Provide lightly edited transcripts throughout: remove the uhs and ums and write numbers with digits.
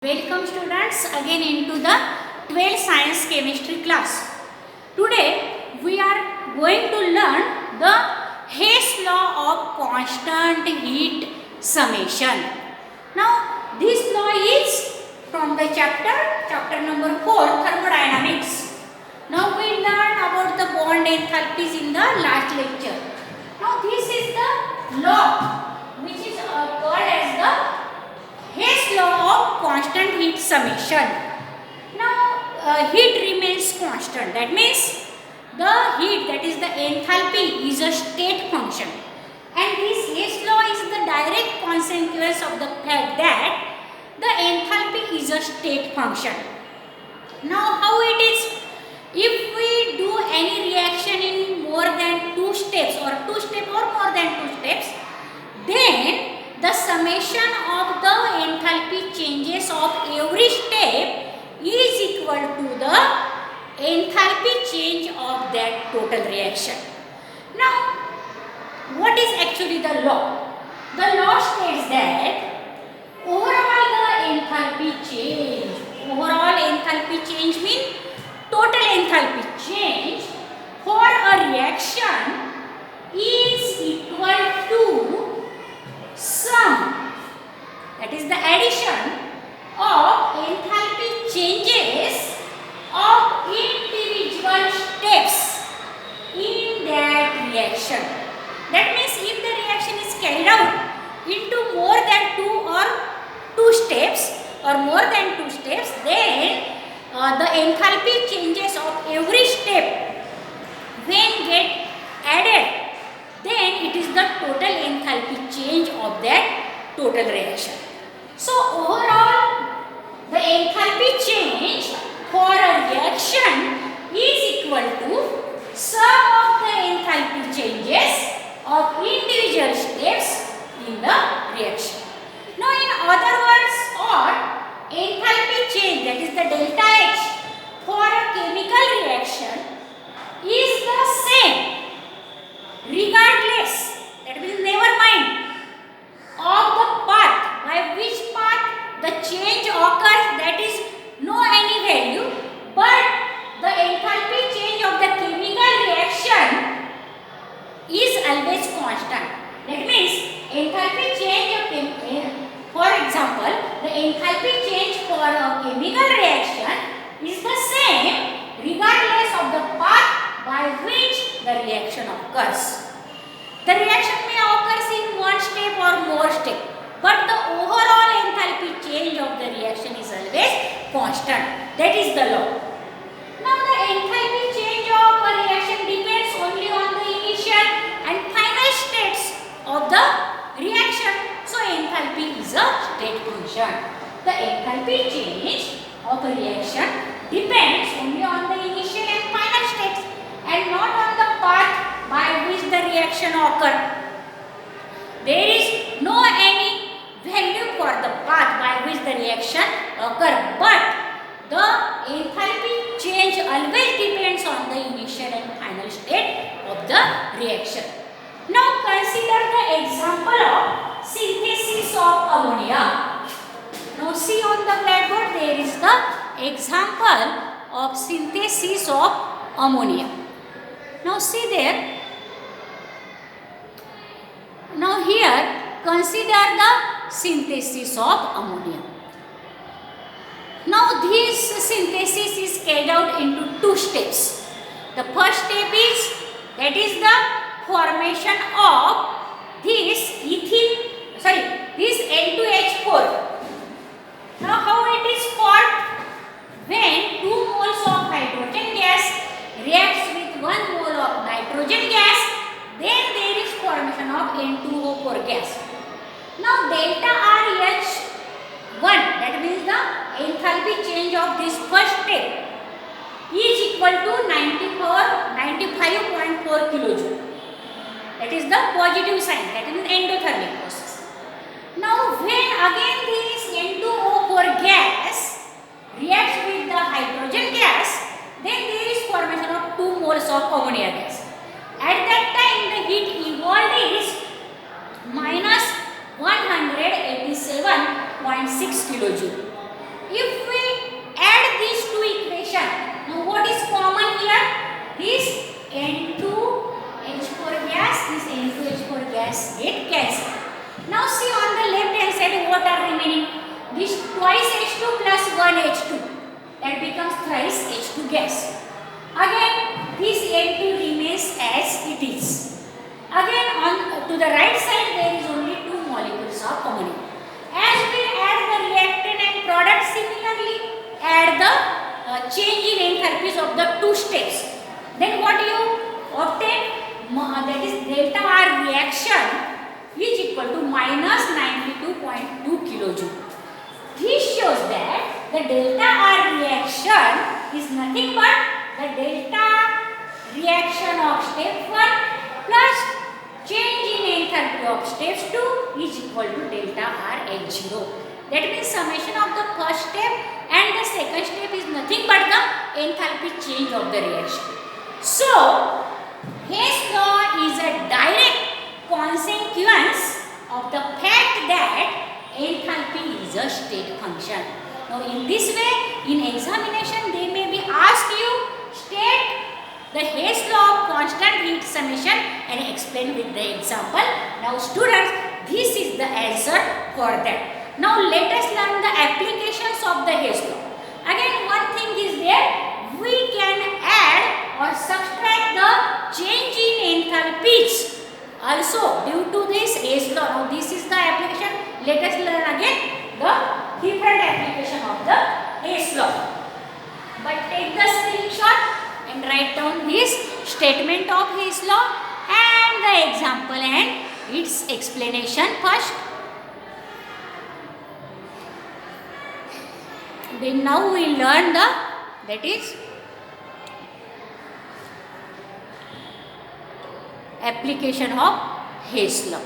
Welcome students again into the 12th science chemistry class. Today we are going to learn the Hess law of constant heat summation. Now this law is from the chapter number 4, thermodynamics. Now we learned about the bond enthalpies in the last lecture. Now this is the law which is called as the Hess law of constant heat summation. Now heat remains constant. That means the heat, that is the enthalpy, is a state function. And this Hess law is the direct consequence of the fact that the enthalpy is a state function. Now how it is? If we do any reaction in more than 2 steps or 2 steps or more than 2 steps, then the summation of the enthalpy changes of every step is equal to the enthalpy change of that total reaction. Now, what is actually the law? The law states that overall enthalpy change means total enthalpy change for a reaction is equal to sum, that is the addition of enthalpy changes of individual steps in that reaction. That means if the reaction is carried out into more than 2 steps or more than 2 steps, then the enthalpy changes of every step when get added, then it is the total enthalpy change of that total reaction. So overall the enthalpy change for a reaction is equal to sum of the enthalpy changes of individual steps in the reaction. Now in other words, or enthalpy change, that is the delta H, for a chemical reaction is the same regardless, that means never mind, of the path, by which path the change occurs, that is no any value, but the enthalpy change of the chemical reaction is always constant. That means enthalpy change of for example, the enthalpy change for a chemical reaction is the same regardless of the path by which the reaction occurs. The reaction may occur in one step or more steps, but the overall enthalpy change of the reaction is always constant. That is the law. Now the enthalpy change of a reaction depends only on the initial and final states of the reaction. So enthalpy is a state function. The enthalpy change of a reaction depends only on the initial and final states and not on the path by which the reaction occurred. There is no any value for the path by which the reaction occurred, but the enthalpy change always depends on the initial and final state of the reaction. Now consider the example of synthesis of ammonia. Now see on the blackboard, there is the example of synthesis of ammonia. Now see there. Now here consider the synthesis of ammonia. Now this synthesis is carried out into 2 steps. The first step is, that is the formation of this this N2H4. Now how it is formed? When 2 moles of hydrogen gas reacts with 1 mole of nitrogen gas, then there is formation of N2O4 gas. Now delta RH1, that means the enthalpy change of this first step, is equal to 95.4 kilojoule. That is the positive sign, that is endothermic process. Now when again this N2O4 gas reacts with the hydrogen gas, then there is formation of 2 moles of ammonia gas. At that time the heat evolved is minus 187.6 kilojoule. what are remaining? This twice H2 plus 1 H2. That becomes thrice H2 gas. Again, this N2 remains as it is. Again, to the right side there is only 2 molecules of ammonia. As we add the reactant and product, similarly add the change in enthalpies of the 2 steps. Then what you obtain? That is delta R reaction is equal to minus 92.2 kilojoule. This shows that the delta R reaction is nothing but the delta reaction of step 1 plus change in enthalpy of steps 2 is equal to delta R H0. That means summation of the first step and the second step is nothing but the enthalpy change of the reaction. So, Hess law is a direct consequence of the fact that enthalpy is a state function. Now, in this way, in examination, they may be asked you state the Hess law of constant heat summation and explain with the example. Now, students, this is the answer for that. Now, let us learn the applications of the Hess law. Again, one thing is there, we can add or subtract the change in enthalpies also due to this Hess law. Now, this is the application. Let us learn again the different application of the Hess law. But take the screenshot and write down this statement of Hess law and the example and its explanation first. Then now we learn the, that is application of Hess law.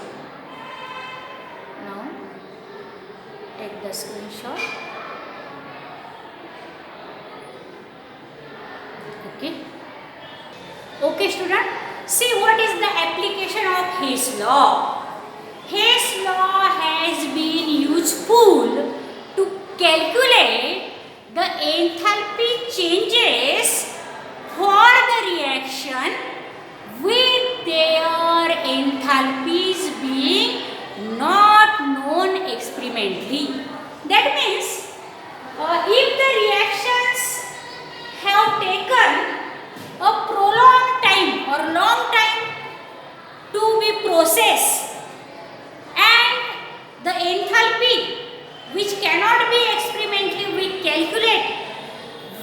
Now take the screenshot. Okay student, see what is the application of Hess law. Hess law has been useful to calculate the enthalpy changes for the reaction with their enthalpies being not known experimentally. That means if the reactions have taken a prolonged time or long time to be processed and the enthalpy which cannot be experimentally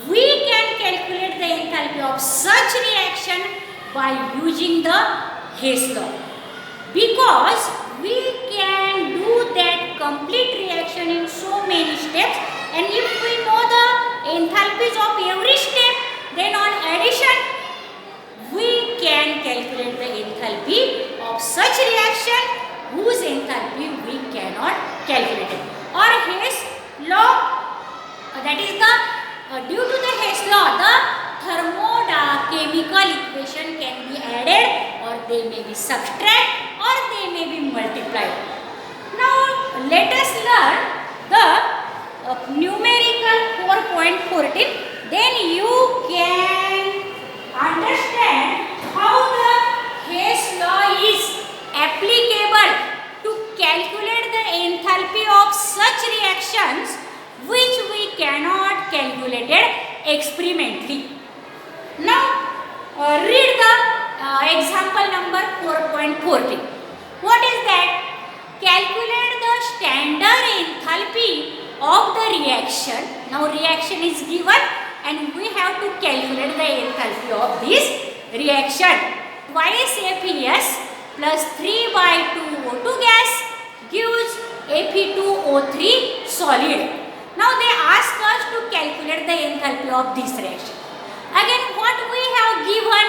we can calculate the enthalpy of such reaction by using the Hess law, because we can do that complete reaction in so many steps, and if we know the enthalpies of every step, then on addition we can calculate the enthalpy of such reaction whose enthalpy we cannot calculate it. Or Hess law, that is the due to the Hess law, the thermochemical equation can be added or they may be subtract or they may be multiplied. Now let us learn the numerical 4.14. Then you can understand how the Hess law is applicable to calculate the enthalpy of such reactions which we cannot calculate it experimentally. Now read the example number 4.14. What is that? Calculate the standard enthalpy of the reaction. Now reaction is given and we have to calculate the enthalpy of this reaction. Twice FeS plus 3/2 O2 gas gives Fe2O3 solid. Now they ask us to calculate the enthalpy of this reaction. Again, what we have given?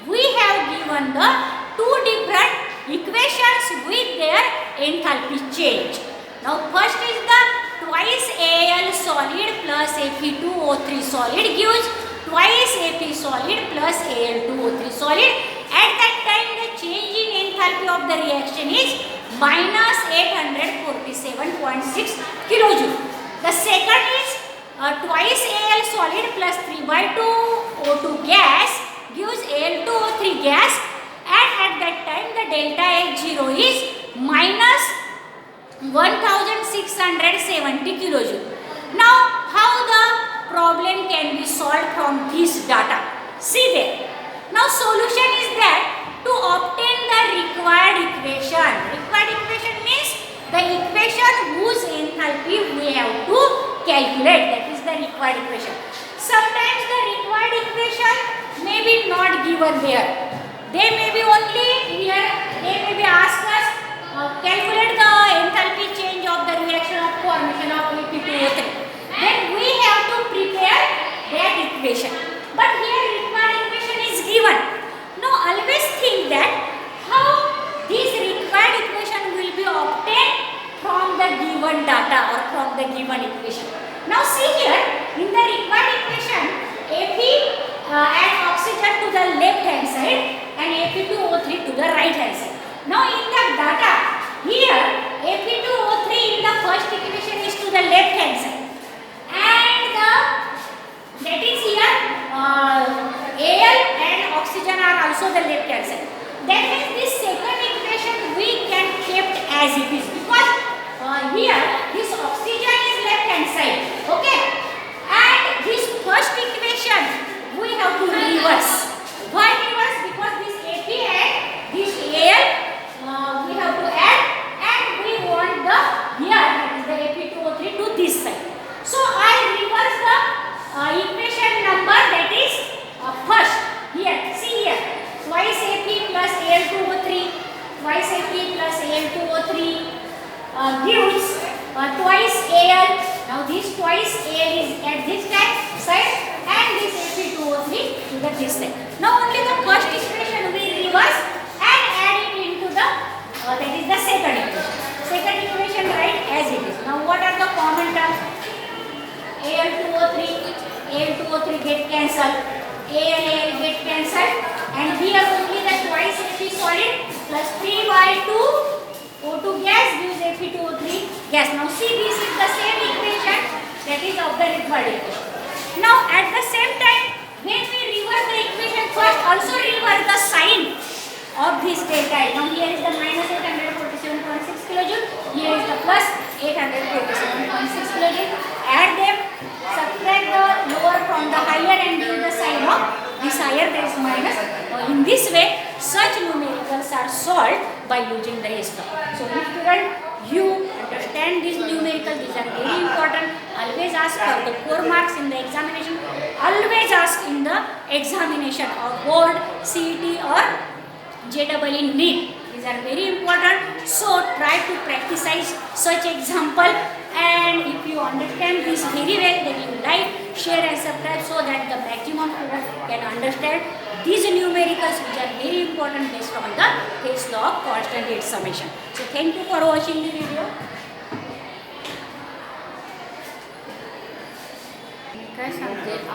We have given the two different equations with their enthalpy change. Now first is the twice Al solid plus Fe2O3 solid gives twice Fe solid plus Al2O3 solid. At that time the change in enthalpy of the reaction is minus 847.6 kilojoule. The second is twice Al solid plus 3/2 O2 gas gives Al2O3 gas, and at that time the delta H0 is minus 1670 kilojoule. Now, how the problem can be solved from this data? See there. Now, solution is that to obtain the required equation. Required equation means the equation whose enthalpy we have to calculate. That is the required equation. Sometimes the required equation may be not given there. They may be only here. They may be asked us calculate the enthalpy change of the reaction of formation of AP2O3. Then we have to prepare that equation. But here required equation is given. Now always think that how this required equation will be obtained from the given data or from the given equation. Now see here in the required equation Ap and oxygen to the left hand side and Ap2O3 to the right hand side. Now in the data here Ap2O3 in the first equation is to the left hand side and that is here Al and oxygen are also the left hand side. That means this second equation we can kept as it is because here this oxygen is left hand side, okay, and this first equation we have to reverse. Why reverse? Because this Ap and this Al we have to add and we want the here that is the Ap2O3 to this side. So I reverse the equation number that is first here. See here twice Ap plus Al2O3 twice Ap plus Al2O3 gives twice Al. Now this twice Al is at this side and this Ap2O3 to the this side. Now only the first equation we reverse and add it into the that is the second equation. Second equation write as it is. Now what are the common terms? Al2O3 get cancelled, Al get cancelled and here only the twice Ap solid plus 3/2 O2 gas gives Ap2O3 gas. Now see this is the same equation that is of the required equation. Now at the same time when we reverse the equation first also reverse the sign of this delta. Now here is the minus 847.6 kilojoule, here is the plus 847.6 kilojoule. Add them, subtract the lower from the higher and give the sign of this higher, there is minus. In this way such numericals are solved by using the Hess law. So if student you understand these numericals, these are very important. Always ask for the 4 marks in the examination. Always ask in the examination of board, CET or JEE NEET. These are very important. So try to practice such example and if you understand this very well then you like, share and subscribe so that the maximum students can understand these numericals which are very important based on the Hess law of constant heat summation. So thank you for watching the video.